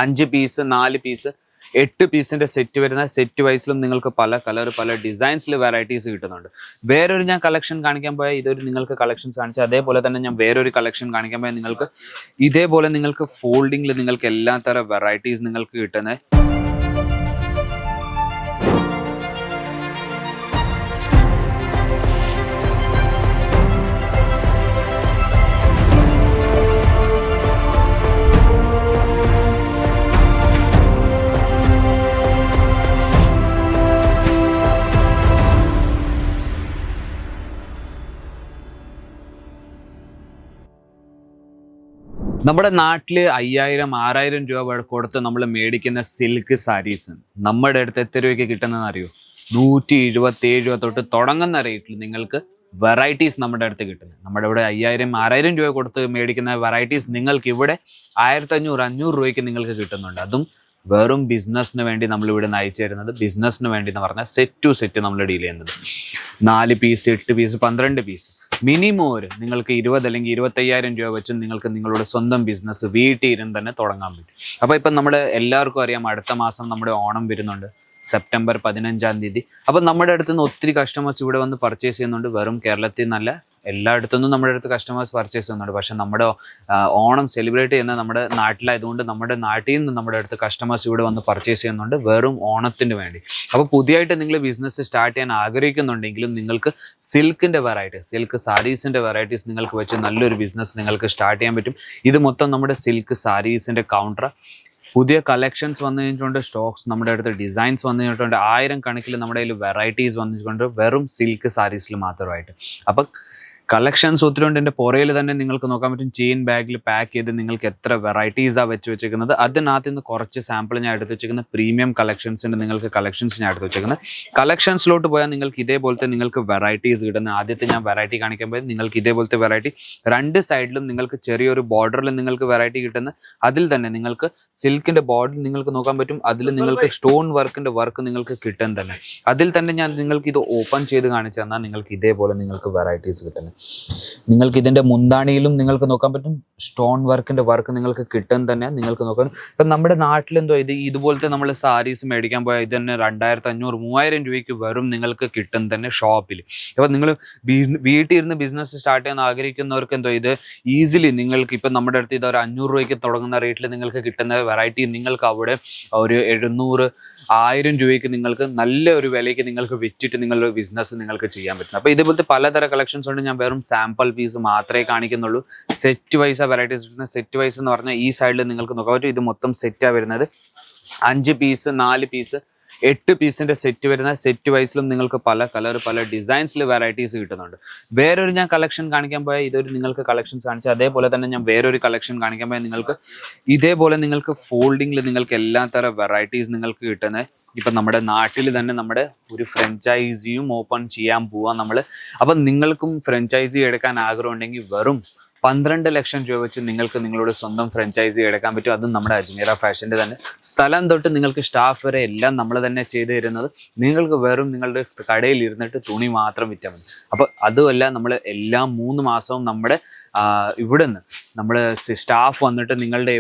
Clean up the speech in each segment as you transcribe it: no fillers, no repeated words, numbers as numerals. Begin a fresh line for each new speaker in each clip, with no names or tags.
5 piece 4 piece 8 പീസിന്റെ set വരുന്ന set വൈസിലും നിങ്ങൾക്ക് പല കളർ പല ഡിസൈൻസിൽ വെറൈറ്റീസ് കിട്ടുന്നുണ്ട്. വേറൊരു ഞാൻ കളക്ഷൻ കാണിക്കാൻ പോയാൽ ഇതൊരു നിങ്ങൾക്ക് കളക്ഷൻസ് കാണിച്ചു, അതേപോലെ തന്നെ ഞാൻ വേറൊരു കളക്ഷൻ കാണിക്കാൻ പോയാൽ നിങ്ങൾക്ക് ഇതേപോലെ നിങ്ങൾക്ക് ഫോൾഡിങ്ങിൽ നിങ്ങൾക്ക് എല്ലാ തരം വെറൈറ്റീസ് നിങ്ങൾക്ക് കിട്ടുന്നത്. നമ്മുടെ നാട്ടിൽ 5000-6000 രൂപ കൊടുത്ത് നമ്മൾ മേടിക്കുന്ന സിൽക്ക് സാരീസ് നമ്മുടെ അടുത്ത് എത്ര രൂപയ്ക്ക് കിട്ടുന്നതെന്ന് അറിയോ? 177 രൂപ തൊട്ട് തുടങ്ങുന്ന റേറ്റിൽ നിങ്ങൾക്ക് വെറൈറ്റീസ് നമ്മുടെ അടുത്ത് കിട്ടുന്നത്. നമ്മുടെ ഇവിടെ 5000-6000 രൂപ കൊടുത്ത് മേടിക്കുന്ന വെറൈറ്റീസ് നിങ്ങൾക്ക് ഇവിടെ 1500-500 രൂപയ്ക്ക് നിങ്ങൾക്ക് കിട്ടുന്നുണ്ട്. അതും വെറും ബിസിനസ്സിന് വേണ്ടി നമ്മളിവിടെ അയച്ചു തരുന്നത്. ബിസിനസ്സിന് വേണ്ടി എന്ന് പറഞ്ഞാൽ സെറ്റ് ടു സെറ്റ് നമ്മൾ ഡീൽ ചെയ്യുന്നത് 4 പീസ് 8 പീസ് 12 പീസ് മിനിമം ഒരു നിങ്ങൾക്ക് 20 അല്ലെങ്കിൽ 25,000 രൂപ വെച്ച് നിങ്ങൾക്ക് നിങ്ങളുടെ സ്വന്തം ബിസിനസ് വീട്ടിൽ ഇരുന്ന് തന്നെ തുടങ്ങാൻ പറ്റും. അപ്പോൾ ഇപ്പം നമ്മുടെ എല്ലാവർക്കും അറിയാം, അടുത്ത മാസം നമ്മുടെ ഓണം വരുന്നുണ്ട്, സെപ്റ്റംബർ 15-ാം തീയതി. അപ്പം നമ്മുടെ അടുത്ത് നിന്ന് ഒത്തിരി കസ്റ്റമേഴ്സ് ഇവിടെ വന്ന് പർച്ചേസ് ചെയ്യുന്നുണ്ട്. വെറും കേരളത്തിൽ നിന്നല്ല, എല്ലായിടത്തുനിന്നും നമ്മുടെ അടുത്ത് കസ്റ്റമേഴ്സ് പർച്ചേസ് ചെയ്യുന്നുണ്ട്. പക്ഷെ നമ്മുടെ ഓണം സെലിബ്രേറ്റ് ചെയ്യുന്ന നമ്മുടെ നാട്ടിലായതുകൊണ്ട് നമ്മുടെ നാട്ടിൽ നിന്ന് നമ്മുടെ അടുത്ത് കസ്റ്റമേഴ്സ് ഇവിടെ വന്ന് പർച്ചേസ് ചെയ്യുന്നുണ്ട് വെറും ഓണത്തിന് വേണ്ടി. അപ്പോൾ പുതിയതായിട്ട് നിങ്ങൾ ബിസിനസ് സ്റ്റാർട്ട് ചെയ്യാൻ ആഗ്രഹിക്കുന്നുണ്ടെങ്കിലും നിങ്ങൾക്ക് സിൽക്കിൻ്റെ വെറൈറ്റീസ്, സിൽക്ക് സാരീസിൻ്റെ വെറൈറ്റീസ് നിങ്ങൾക്ക് വെച്ച് നല്ലൊരു ബിസിനസ് നിങ്ങൾക്ക് സ്റ്റാർട്ട് ചെയ്യാൻ പറ്റും. ഇത് മൊത്തം നമ്മുടെ സിൽക്ക് സാരീസിൻ്റെ കൗണ്ടർ. പുതിയ കളക്ഷൻസ് വന്നു കഴിഞ്ഞിട്ടുണ്ട്, സ്റ്റോക്സ് നമ്മുടെ അടുത്ത് ഡിസൈൻസ് വന്നു കഴിഞ്ഞിട്ടുണ്ട്, 1000 കണക്കിൽ നമ്മുടെ കയ്യിൽ വെറൈറ്റീസ് വന്നിട്ടുണ്ട് വെറും സിൽക്ക് സാരീസിൽ മാത്രമായിട്ട്. അപ്പം കളക്ഷൻസ് ഒത്തിരി ഉണ്ട്. എൻ്റെ പുറയിൽ തന്നെ നിങ്ങൾക്ക് നോക്കാൻ പറ്റും, ചെയിൻ ബാഗിൽ പാക്ക് ചെയ്ത് നിങ്ങൾക്ക് എത്ര വെറൈറ്റീസാണ് വെച്ചിരിക്കുന്നത്. അതിനകത്ത് നിന്ന് കുറച്ച് സാമ്പിൾ ഞാൻ എടുത്ത് വെച്ചിരിക്കുന്നത് പ്രീമിയം കളക്ഷൻസിൻ്റെ നിങ്ങൾക്ക് കളക്ഷൻസ് ഞാൻ എടുത്ത് വെച്ചിരിക്കുന്നത്. കളക്ഷൻസിലോട്ട് പോയാൽ നിങ്ങൾക്ക് ഇതേപോലത്തെ നിങ്ങൾക്ക് വെറൈറ്റീസ് കിട്ടുന്നത്. ആദ്യത്തെ ഞാൻ വെറൈറ്റി കാണിക്കുമ്പോൾ നിങ്ങൾക്ക് ഇതേപോലത്തെ വെറൈറ്റി 2 സൈഡിലും നിങ്ങൾക്ക് ചെറിയൊരു ബോർഡറിൽ നിങ്ങൾക്ക് വെറൈറ്റി കിട്ടുന്നത്. അതിൽ തന്നെ നിങ്ങൾക്ക് സിൽക്കിൻ്റെ ബോർഡർ നിങ്ങൾക്ക് നോക്കാൻ പറ്റും, അതിൽ നിങ്ങൾക്ക് സ്റ്റോൺ വർക്കിൻ്റെ വർക്ക് നിങ്ങൾക്ക് കിട്ടും തന്നെ. അതിൽ തന്നെ ഞാൻ നിങ്ങൾക്ക് ഇത് ഓപ്പൺ ചെയ്ത് കാണിച്ചു തന്നാൽ നിങ്ങൾക്ക് ഇതേപോലെ നിങ്ങൾക്ക് വെറൈറ്റീസ് കിട്ടുന്നത്. നിങ്ങൾക്ക് ഇതിൻ്റെ മുന്താണിയിലും നിങ്ങൾക്ക് നോക്കാൻ പറ്റും, സ്റ്റോൺ വർക്കിൻ്റെ വർക്ക് നിങ്ങൾക്ക് കിട്ടും തന്നെ. നിങ്ങൾക്ക് നോക്കാൻ ഇപ്പം നമ്മുടെ നാട്ടിലെന്തോ ഇതുപോലത്തെ നമ്മൾ സാരീസ് മേടിക്കാൻ പോയാൽ ഇത് തന്നെ 2500-3000 രൂപയ്ക്ക് വരും നിങ്ങൾക്ക് കിട്ടും തന്നെ ഷോപ്പിൽ. അപ്പം നിങ്ങൾ വീട്ടിൽ ഇരുന്ന് ബിസിനസ് സ്റ്റാർട്ട് ചെയ്യാൻ ആഗ്രഹിക്കുന്നവർക്ക് എന്തോ ഇത് ഈസിലി നിങ്ങൾക്ക് ഇപ്പം നമ്മുടെ അടുത്ത് ഇത് ഒരു 500 രൂപയ്ക്ക് തുടങ്ങുന്ന റേറ്റിൽ നിങ്ങൾക്ക് കിട്ടുന്ന വെറൈറ്റി നിങ്ങൾക്ക് അവിടെ ഒരു 700-1000 രൂപയ്ക്ക് നിങ്ങൾക്ക് നല്ല ഒരു വിലയ്ക്ക് നിങ്ങൾക്ക് വിറ്റിട്ട് നിങ്ങളുടെ ബിസിനസ് നിങ്ങൾക്ക് ചെയ്യാൻ പറ്റും. അപ്പോൾ ഇതേപോലത്തെ പലതരം കളക്ഷൻസ് ഉണ്ട്. ഞാൻ വെറും സാമ്പിൾ പീസ് മാത്രമേ കാണിക്കുന്നുള്ളൂ. സെറ്റ് വൈസ് വെറൈറ്റീസ് വരുന്നത്. സെറ്റ് വൈസ് എന്ന് പറഞ്ഞാൽ ഈ സൈഡിൽ നിങ്ങൾക്ക് നോക്കാൻ പറ്റും, ഇത് മൊത്തം സെറ്റാണ് വരുന്നത്. 5 പീസ് 4 പീസ് 8 പീസിന്റെ സെറ്റ് വരുന്ന സെറ്റ് വൈസിലും നിങ്ങൾക്ക് പല കളർ പല ഡിസൈൻസിൽ വെറൈറ്റീസ് കിട്ടുന്നുണ്ട്. വേറൊരു ഞാൻ കളക്ഷൻ കാണിക്കാൻ പോയാൽ ഇതൊരു നിങ്ങൾക്ക് കളക്ഷൻസ് കാണിച്ചു, അതേപോലെ തന്നെ ഞാൻ വേറൊരു കളക്ഷൻ കാണിക്കാൻ പോയാൽ നിങ്ങൾക്ക് ഇതേപോലെ നിങ്ങൾക്ക് ഫോൾഡിങ്ങിൽ നിങ്ങൾക്ക് എല്ലാ തരം വെറൈറ്റീസ് നിങ്ങൾക്ക് കിട്ടുന്നത്. ഇപ്പം നമ്മുടെ നാട്ടിൽ തന്നെ നമ്മുടെ ഒരു ഫ്രാഞ്ചൈസിയും ഓപ്പൺ ചെയ്യാൻ പോവാം നമ്മൾ. അപ്പം നിങ്ങൾക്കും ഫ്രാഞ്ചൈസി എടുക്കാൻ ആഗ്രഹം ഉണ്ടെങ്കിൽ വെറും 12 ലക്ഷം രൂപ വെച്ച് നിങ്ങൾക്ക് നിങ്ങളുടെ സ്വന്തം ഫ്രാഞ്ചൈസി എടുക്കാൻ പറ്റും. അതും നമ്മുടെ അജ്മീറ ഫാഷൻ്റെ തന്നെ. സ്ഥലം തൊട്ട് നിങ്ങൾക്ക് സ്റ്റാഫ് വരെ എല്ലാം നമ്മൾ തന്നെ ചെയ്തു തരുന്നത്. നിങ്ങൾക്ക് വെറും നിങ്ങളുടെ കടയിൽ ഇരുന്നിട്ട് തുണി മാത്രം വിറ്റാൽ മതി. അപ്പോൾ അതുമല്ല, നമ്മൾ എല്ലാ 3 മാസവും നമ്മുടെ ഇവിടുന്ന് നമ്മൾ സ്റ്റാഫ് വന്നിട്ട് നിങ്ങളുടെ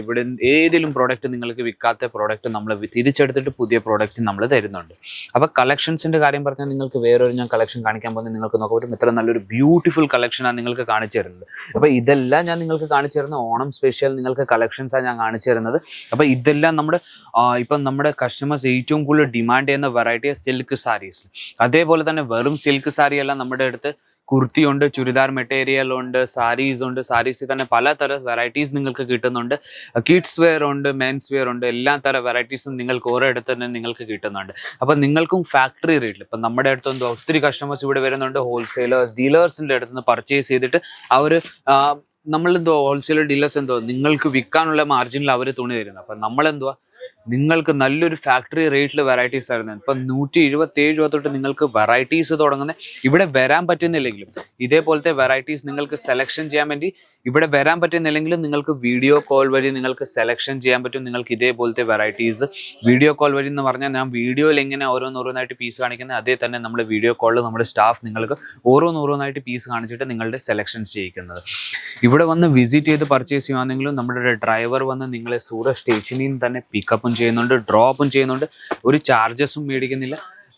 ഏതെങ്കിലും പ്രോഡക്റ്റ് നിങ്ങൾക്ക് വിൽക്കാത്ത പ്രോഡക്റ്റ് നമ്മൾ തിരിച്ചെടുത്തിട്ട് പുതിയ പ്രോഡക്റ്റ് നമ്മൾ തരുന്നുണ്ട്. അപ്പോൾ കളക്ഷൻസിൻ്റെ കാര്യം പറഞ്ഞാൽ നിങ്ങൾക്ക് വേറൊരു ഞാൻ കളക്ഷൻ കാണിക്കാൻ പോകുന്നത് നിങ്ങൾക്ക് നോക്കാൻ പറ്റും. ഇത്ര നല്ലൊരു ബ്യൂട്ടിഫുൾ കളക്ഷനാണ് നിങ്ങൾക്ക് കാണിച്ചു തരുന്നത്. അപ്പോൾ ഇതെല്ലാം ഞാൻ നിങ്ങൾക്ക് കാണിച്ചു തരുന്ന ഓണം സ്പെഷ്യൽ നിങ്ങൾക്ക് കളക്ഷൻസാണ് ഞാൻ കാണിച്ചു തരുന്നത്. അപ്പോൾ ഇതെല്ലാം നമ്മുടെ ഇപ്പം നമ്മുടെ കസ്റ്റമേഴ്സ് ഏറ്റവും കൂടുതൽ ഡിമാൻഡ് ചെയ്യുന്ന വെറൈറ്റി സിൽക്ക് സാരീസ്. അതേപോലെ തന്നെ വെറും സിൽക്ക് സാരി അല്ല, നമ്മുടെ അടുത്ത് കുർത്തി ഉണ്ട്, ചുരിദാർ മെറ്റീരിയൽ ഉണ്ട്, സാരീസ് ഉണ്ട്. സാരീസിൽ തന്നെ പലതരം വെറൈറ്റീസ് നിങ്ങൾക്ക് കിട്ടുന്നുണ്ട്. കിഡ്സ് വെയർ ഉണ്ട്, മെൻസ് വെയർ ഉണ്ട്, എല്ലാ തരം വെറൈറ്റീസും നിങ്ങൾക്ക് ഓരോ അടുത്ത് തന്നെ നിങ്ങൾക്ക് കിട്ടുന്നുണ്ട്. അപ്പം നിങ്ങൾക്കും ഫാക്ടറി റേറ്റിൽ ഇപ്പം നമ്മുടെ അടുത്ത് ഒത്തിരി കസ്റ്റമേഴ്സ് ഇവിടെ വരുന്നുണ്ട്. ഹോൾസെയിലേഴ്സ് ഡീലേഴ്സിൻ്റെ അടുത്ത് നിന്ന് പർച്ചേസ് ചെയ്തിട്ട് അവർ നമ്മളെന്തോ ഹോൾസെയിലർ ഡീലേഴ്സ് നിങ്ങൾക്ക് വിൽക്കാനുള്ള മാർജിനിൽ അവർ തുണി തരുന്നത്. അപ്പം നമ്മളെന്തുവാ നിങ്ങൾക്ക് നല്ലൊരു ഫാക്ടറി റേറ്റിൽ വെറൈറ്റീസ് ആയിരുന്നു. ഇപ്പം 177 രൂപ തൊട്ട് നിങ്ങൾക്ക് വെറൈറ്റീസ് തുടങ്ങുന്നത്. ഇവിടെ വരാൻ പറ്റുന്നില്ലെങ്കിലും ഇതേപോലത്തെ വെറൈറ്റീസ് നിങ്ങൾക്ക് സെലക്ഷൻ ചെയ്യാൻ വേണ്ടി ഇവിടെ വരാൻ പറ്റുന്നില്ലെങ്കിലും നിങ്ങൾക്ക് വീഡിയോ കോൾ വഴി നിങ്ങൾക്ക് സെലക്ഷൻ ചെയ്യാൻ പറ്റും. നിങ്ങൾക്ക് ഇതേപോലത്തെ വെറൈറ്റീസ് വീഡിയോ കോൾ വഴി എന്ന് പറഞ്ഞാൽ ഞാൻ വീഡിയോയിൽ എങ്ങനെ ഓരോന്നോരോന്നായിട്ട് പീസ് കാണിക്കുന്നത് അതേ തന്നെ നമ്മുടെ വീഡിയോ കോളിൽ നമ്മുടെ സ്റ്റാഫ് നിങ്ങൾക്ക് ഓരോന്നോരോന്നായിട്ട് പീസ് കാണിച്ചിട്ട് നിങ്ങളുടെ സെലക്ഷൻസ് ചെയ്യിക്കുന്നത്. ഇവിടെ വന്ന് വിസിറ്റ് ചെയ്ത് പർച്ചേസ് ചെയ്യുകയാണെങ്കിലും നമ്മുടെ ഡ്രൈവർ വന്ന് നിങ്ങളെ സൂറത്ത് സ്റ്റേഷനിൽ നിന്ന് തന്നെ പിക്കപ്പും ചെയ്യുന്നുണ്ട്, ഡ്രോപ്പും ചെയ്യുന്നുണ്ട്. ഒരു ചാർജസും മേടിക്കുന്നില്ല.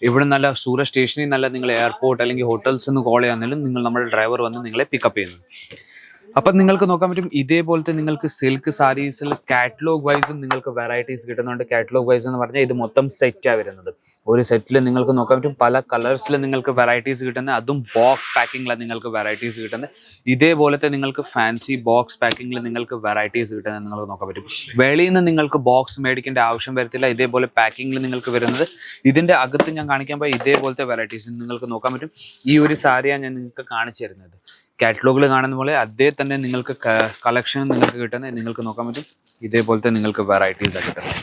ഇവിടെ നല്ല സൂറത്ത് സ്റ്റേഷനിൽ നല്ല നിങ്ങൾ എയർപോർട്ട് അല്ലെങ്കിൽ ഹോട്ടൽസ് നിന്ന് കോൾ ചെയ്യാണെങ്കിലും നിങ്ങൾ നമ്മുടെ ഡ്രൈവർ വന്ന് നിങ്ങളെ പിക്കപ്പ് ചെയ്യുന്നു. അപ്പം നിങ്ങൾക്ക് നോക്കാൻ പറ്റും ഇതേപോലത്തെ നിങ്ങൾക്ക് സിൽക്ക് സാരീസിൽ കാറ്റലോഗ് വൈസും നിങ്ങൾക്ക് വെറൈറ്റീസ് കിട്ടുന്നുണ്ട്. കാറ്റലോഗ് വൈസ് എന്ന് പറഞ്ഞാൽ ഇത് മൊത്തം സെറ്റാണ് വരുന്നത്. ഒരു സെറ്റിൽ നിങ്ങൾക്ക് നോക്കാൻ പറ്റും പല കളേഴ്സിൽ നിങ്ങൾക്ക് വെറൈറ്റീസ് കിട്ടുന്നത്. അതും ബോക്സ് പാക്കിങ്ങിലാണ് നിങ്ങൾക്ക് വെറൈറ്റീസ് കിട്ടുന്നത്. ഇതേപോലത്തെ നിങ്ങൾക്ക് ഫാൻസി ബോക്സ് പാക്കിങ്ങിൽ നിങ്ങൾക്ക് വെറൈറ്റീസ് കിട്ടുന്നത് നിങ്ങൾക്ക് നോക്കാൻ പറ്റും. വെളിയിൽ നിന്ന് നിങ്ങൾക്ക് ബോക്സ് മേടിക്കേണ്ട ആവശ്യം വരത്തില്ല. ഇതേപോലെ പാക്കിങ്ങിൽ നിങ്ങൾക്ക് വരുന്നത്. ഇതിൻ്റെ അകത്ത് ഞാൻ കാണിക്കാൻ പോയി ഇതേപോലത്തെ വെറൈറ്റീസ് നിങ്ങൾക്ക് നോക്കാൻ പറ്റും. ഈ ഒരു സാരിയാണ് ഞാൻ നിങ്ങൾക്ക് കാണിച്ചു തരുന്നത്. കാറ്റലോഗിൽ കാണുന്ന പോലെ അതേ തന്നെ നിങ്ങൾക്ക് കളക്ഷൻ നിങ്ങൾക്ക് കിട്ടുന്നത് നിങ്ങൾക്ക് നോക്കാൻ പറ്റും. ഇതേപോലത്തെ നിങ്ങൾക്ക് വെറൈറ്റീസ് കിട്ടുന്നത്.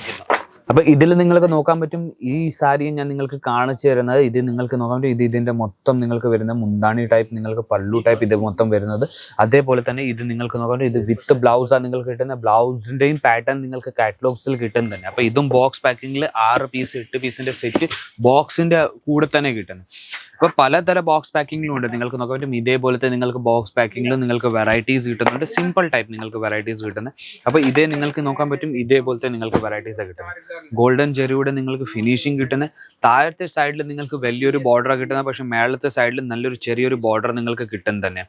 അപ്പോൾ ഇതിൽ നിങ്ങൾക്ക് നോക്കാൻ പറ്റും ഈ സാരിയും ഞാൻ നിങ്ങൾക്ക് കാണിച്ചു തരുന്നത്. ഇത് നിങ്ങൾക്ക് നോക്കാൻ പറ്റും. ഇതിൻ്റെ മൊത്തം നിങ്ങൾക്ക് വരുന്ന മുന്താണി ടൈപ്പ് നിങ്ങൾക്ക് പല്ലു ടൈപ്പ് ഇത് മൊത്തം വരുന്നത്. അതേപോലെ തന്നെ ഇത് നിങ്ങൾക്ക് നോക്കാൻ പറ്റും. ഇത് വിത്ത് ബ്ലൗസാണ് നിങ്ങൾക്ക് കിട്ടുന്നത്. ബ്ലൗസിൻ്റെയും പാറ്റേൺ നിങ്ങൾക്ക് കാറ്റലോഗ്സിൽ കിട്ടുന്നത് തന്നെ. അപ്പോൾ ഇതും ബോക്സ് പാക്കിങ്ങിൽ 6 പീസ് 8 പീസിൻ്റെ സെറ്റ് ബോക്സിൻ്റെ കൂടെ തന്നെ കിട്ടുന്നത്. അപ്പോൾ പലതരം ബോക്സ് പാക്കിങ്ങിലും ഉണ്ട്. നിങ്ങൾക്ക് നോക്കാൻ പറ്റും ഇതേപോലത്തെ നിങ്ങൾക്ക് ബോക്സ് പാക്കിങ്ങിലും നിങ്ങൾക്ക് വെറൈറ്റീസ് കിട്ടുന്നുണ്ട്. സിമ്പിൾ ടൈപ്പ് നിങ്ങൾക്ക് വെറൈറ്റീസ് കിട്ടുന്നത്. അപ്പോൾ ഇതേ നിങ്ങൾക്ക് നോക്കാൻ പറ്റും ഇതേപോലത്തെ നിങ്ങൾക്ക് വെറൈറ്റീസാണ് കിട്ടുന്നത്. ഗോൾഡൻ ജെറിയുടെ നിങ്ങൾക്ക് ഫിനിഷിങ് കിട്ടുന്നത്. താഴത്തെ സൈഡിൽ നിങ്ങൾക്ക് വലിയൊരു ബോർഡറാണ് കിട്ടുന്നത്. പക്ഷേ മേളത്തെ സൈഡിൽ നല്ലൊരു ചെറിയൊരു ബോർഡർ നിങ്ങൾക്ക് കിട്ടുന്നത് തന്നെ.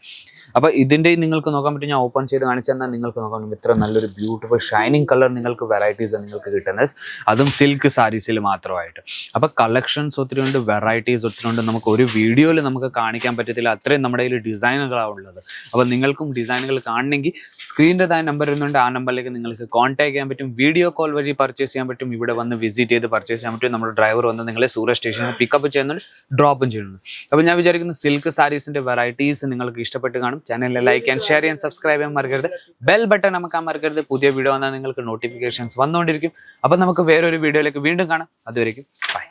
അപ്പോൾ ഇതിൻ്റെ നിങ്ങൾക്ക് നോക്കാൻ പറ്റും. ഞാൻ ഓപ്പൺ ചെയ്ത് കാണിച്ചു തന്നാൽ നിങ്ങൾക്ക് നോക്കാൻ പറ്റും ഇത്ര നല്ലൊരു ബ്യൂട്ടിഫുൾ ഷൈനിങ് കളർ നിങ്ങൾക്ക് വെറൈറ്റീസ് നിങ്ങൾക്ക് കിട്ടുന്നത്. അതും സിൽക്ക് സാരീസിൽ മാത്രമായിട്ട്. അപ്പോൾ കളക്ഷൻസ് ഒത്തിരി ഉണ്ട്, വെറൈറ്റീസ് ഒത്തിരി ഉണ്ട്. നമുക്ക് ഒരു വീഡിയോയിൽ നമുക്ക് കാണിക്കാൻ പറ്റത്തില്ല. അത്രയും നമ്മുടെ കയ്യിൽ ഡിസൈനുകളാണ് ഉള്ളത്. അപ്പോൾ നിങ്ങൾക്കും ഡിസൈനുകൾ കാണണമെങ്കിൽ സ്ക്രീനിൻ്റെ താഴെ നമ്പർ വരുന്നുണ്ട്. ആ നമ്പറിലേക്ക് നിങ്ങൾക്ക് കോൺടാക്ട് ചെയ്യാൻ പറ്റും. വീഡിയോ കോൾ വഴി പർച്ചേസ് ചെയ്യാൻ പറ്റും. ഇവിടെ വന്ന് വിസിറ്റ് ചെയ്ത് പർച്ചേസ് ചെയ്യാൻ പറ്റും. നമ്മുടെ ഡ്രൈവർ വന്ന് നിങ്ങളെ സൂറത്ത് സ്റ്റേഷനിൽ പിക്കപ്പ് ചെയ്യുന്നുണ്ട്, ഡ്രോപ്പും ചെയ്യുന്നുണ്ട്. അപ്പോൾ ഞാൻ വിചാരിക്കുന്നു സിൽക്ക് സാരീസിൻ്റെ വെറൈറ്റീസ് നിങ്ങൾക്ക് ഇഷ്ടപ്പെട്ട് കാണും. ചാനലിൽ ലൈക്ക് ആൻഡ് ഷെയർ ചെയ്യാൻ സബ്സ്ക്രൈബ് ചെയ്യാൻ മറക്കരുത്. ബെൽ ബട്ടൺ നമുക്ക് മറക്കരുത്. പുതിയ വീഡിയോ വന്നാൽ നിങ്ങൾക്ക് നോട്ടിഫിക്കേഷൻസ് വന്നുകൊണ്ടിരിക്കും. അപ്പോൾ നമുക്ക് വേറൊരു വീഡിയോയിലേക്ക് വീണ്ടും കാണാം. അതുവരേക്കും ബൈ.